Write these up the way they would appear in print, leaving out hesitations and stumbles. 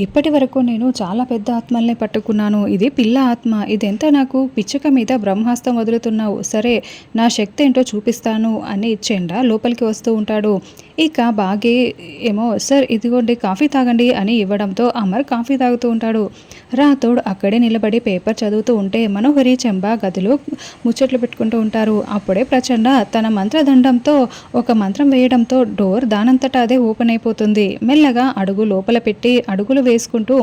ఇప్పటి వరకు నేను చాలా పెద్ద ఆత్మల్ని పట్టుకున్నాను. ఇది పిల్ల ఆత్మ. ఇదెంత నాకు పిచ్చుక మీద బ్రహ్మాస్త్రం వదులుతున్నావు. సరే, నా శక్తి ఏంటో చూపిస్తాను అని చెండ లోపలికి వస్తూ ఉంటాడు. ఇక బాగి ఏమో సార్ ఇదిగోండి కాఫీ తాగండి అని ఇవ్వడంతో అమర్ కాఫీ తాగుతూ ఉంటాడు. రాథోడ్ అక్కడే నిలబడి పేపర్ చదువుతూ ఉంటే మనోహరి చెంబ గదిలో ముచ్చట్లు పెట్టుకుంటూ ఉంటారు. అప్పుడే ప్రచండ తన మంత్రదండంతో ఒక మంత్రం వేయడంతో డోర్ దానంతటా అదే ఓపెన్ అయిపోతుంది. మెల్లగా అడుగు లోపల పెట్టి అడుగులు వేసుకుంటూ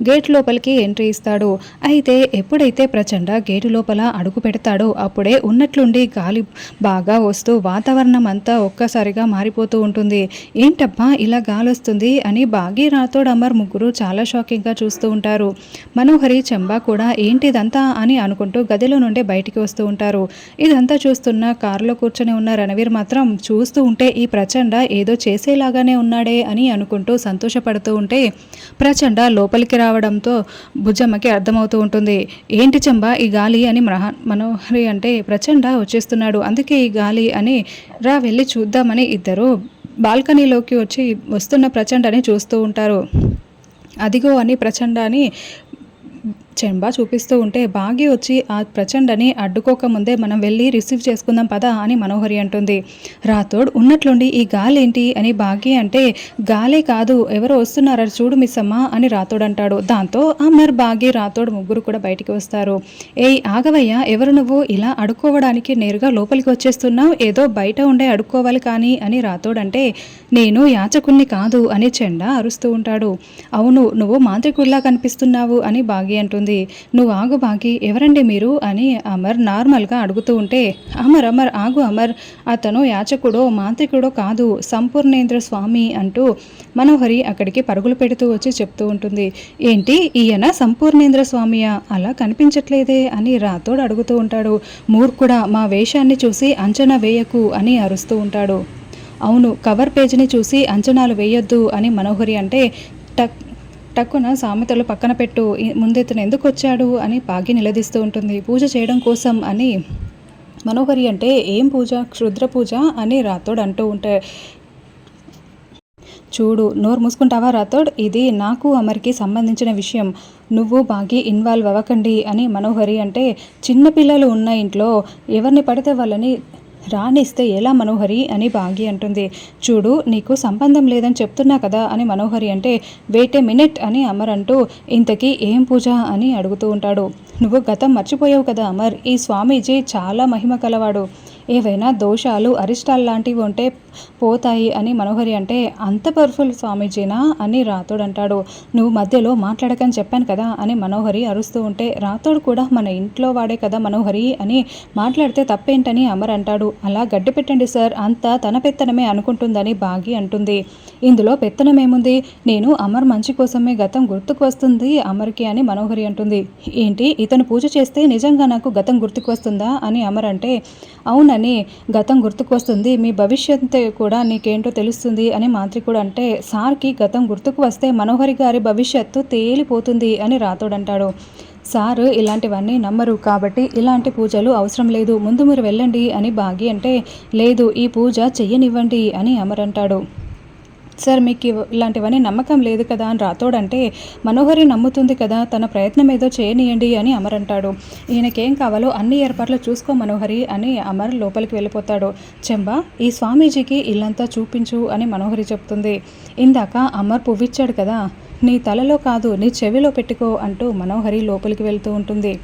గేట్ లోపలికి ఎంట్రీ ఇస్తాడు. అయితే ఎప్పుడైతే ప్రచండ గేటు లోపల అడుగు పెడతాడో అప్పుడే ఉన్నట్లుండి గాలి బాగా వస్తూ వాతావరణం అంతా ఒక్కసారిగా మారిపోతూ ఉంటుంది. ఏంటబ్బా ఇలా గాలి వస్తుంది అని బాగి రాథోడ్ అమర్ ముగ్గురు చాలా షాకింగ్గా చూస్తూ ఉంటారు. మనోహరి చెంబా కూడా ఏంటిదంతా అని అనుకుంటూ గదిలో నుండి బయటికి వస్తూ ఉంటారు. ఇదంతా చూస్తున్న కారులో కూర్చొని ఉన్న రణవీర్ మాత్రం చూస్తూ ఉంటే ఈ ప్రచండ ఏదో చేసేలాగానే ఉన్నాడే అని అనుకుంటూ సంతోషపడుతూ ఉంటే ప్రచండ లోపలికి రావడంతో బుజ్జమ్మకి అర్థమవుతూ ఉంటుంది. ఏంటి చెంబా ఈ గాలి అని మనోహరి అంటే ప్రచండ వచ్చేస్తున్నాడు, అందుకే ఈ గాలి అని రా వెళ్ళి చూద్దామని ఇద్దరు బాల్కనీలోకి వచ్చి వస్తున్న ప్రచండని చూస్తూ ఉంటారు. అదిగో అని ప్రచండ అని చెంబా చూపిస్తూ ఉంటే బాగి వచ్చి ఆ ప్రచండని అడ్డుకోకముందే మనం వెళ్ళి రిసీవ్ చేసుకుందాం పదా అని మనోహరి అంటుంది. రాథోడ్ ఉన్నట్లుండి ఈ గాలి ఏంటి అని బాగి అంటే గాలే కాదు ఎవరో వస్తున్నారా చూడు మిస్ అమ్మ అని రాథోడ్ అంటాడు. దాంతో అమర్ బాగి రాథోడ్ ముగ్గురు కూడా బయటికి వస్తారు. ఏయ్ ఆగవయ్య, ఎవరు నువ్వు ఇలా అడుక్కోవడానికి నేరుగా లోపలికి వచ్చేస్తున్నావు, ఏదో బయట ఉండే అడుక్కోవాలి కానీ అని రాథోడ్ అంటే నేను యాచకుణ్ణి కాదు అని చెండ అరుస్తూ ఉంటాడు. అవును నువ్వు మాంత్రికుడిలా కనిపిస్తున్నావు అని బాగి అంటుంది. నువ్వు ఆగు బాగి, ఎవరండి మీరు అని అమర్ నార్మల్గా అడుగుతూ ఉంటే అమర్ ఆగు అమర్, అతను యాచకుడో మాంత్రికుడో కాదు, సంపూర్ణేంద్ర స్వామి అంటూ మనోహరి అక్కడికి పరుగులు పెడుతూ వచ్చి చెప్తూ ఉంటుంది. ఏంటి ఈయన సంపూర్ణేంద్ర స్వామియా, అలా కనిపించట్లేదే అని రాథోడ్ అడుగుతూ ఉంటాడు. మూర్ఖుడా, మా వేషాన్ని చూసి అంచనా వేయకు అని అరుస్తూ ఉంటాడు. అవును కవర్ పేజీని చూసి అంచనాలు వేయొద్దు అని మనోహరి అంటే టక్కున సామెతలు పక్కన పెట్టు, ముందెతను ఎందుకు వచ్చాడు అని బాగి నిలదీస్తూ ఉంటుంది. పూజ చేయడం కోసం అని మనోహరి అంటే ఏం పూజ, క్షుద్ర పూజ అని రాథోడ్ అంటూ ఉంటే చూడు నోరు మూసుకుంటావా రాథోడ్, ఇది నాకు అమర్కి సంబంధించిన విషయం, నువ్వు బాగి ఇన్వాల్వ్ అవ్వకండి అని మనోహరి అంటే చిన్నపిల్లలు ఉన్న ఇంట్లో ఎవరిని పడితే వాళ్ళని రానిస్తే ఎలా మనోహరి అని బాగి అంటుంది. చూడు నీకు సంబంధం లేదని చెప్తున్నా కదా అని మనోహరి అంటే వెయిట్ ఏ మినిట్ అని అమర్ అంటూ ఇంతకీ ఏం పూజ అని అడుగుతూ ఉంటాడు. నువ్వు గతం మర్చిపోయావు కదా అమర్, ఈ స్వామీజీ చాలా మహిమ కలవాడు, ఏవైనా దోషాలు అరిష్టాలు లాంటివి ఉంటే పోతాయి అని మనోహరి అంటే అంత పవర్ఫుల్ స్వామీజీనా అని రాథోడ్ అంటాడు. నువ్వు మధ్యలో మాట్లాడకని చెప్పాను కదా అని మనోహరి అరుస్తూ ఉంటే రాథోడ్ కూడా మన ఇంట్లో వాడే కదా మనోహరి అని మాట్లాడితే తప్పేంటని అమర్ అంటాడు. అలా గడ్డి పెట్టండి సార్, అంతా తన పెత్తనమే అనుకుంటుందని బాగి అంటుంది. ఇందులో పెత్తనమేముంది, నేను అమర్ మంచి కోసమే గతం గుర్తుకు వస్తుంది అమర్కి అని మనోహరి అంటుంది. ఏంటి ఇతను పూజ చేస్తే నిజంగా నాకు గతం గుర్తుకు వస్తుందా అని అమర్ అంటే అవునని గతం గుర్తుకు వస్తుంది, మీ భవిష్యత్తు కూడా నీకేంటో తెలుస్తుంది అని మాంత్రికుడు అంటే సార్కి గతం గుర్తుకు వస్తే మనోహరి గారి భవిష్యత్తు తేలిపోతుంది అని రాథోడ్ అంటాడు. సారు ఇలాంటివన్నీ నమ్మరు కాబట్టి ఇలాంటి పూజలు అవసరం లేదు, ముందు మీరు వెళ్ళండి అని బాగి అంటే లేదు ఈ పూజ చెయ్యనివ్వండి అని అమర్ అంటాడు. సార్ మీకు ఇలాంటివన్నీ నమ్మకం లేదు కదా అని రాథోడ్ అంటే మనోహరి నమ్ముతుంది కదా, తన ప్రయత్నం ఏదో చేయనియండి అని అమర్ అంటాడు. ఈయనకేం కావాలో అన్ని ఏర్పాట్లు చూసుకో మనోహరి అని అమర్ లోపలికి వెళ్ళిపోతాడు. చెంబా ఈ స్వామీజీకి ఇల్లంతా చూపించు అని మనోహరి చెప్తుంది. ఇందాక అమర్ పువ్విచ్చాడు కదా, నీ తలలో కాదు నీ చెవిలో పెట్టుకో అంటూ మనోహరి లోపలికి వెళ్తూ ఉంటుంది.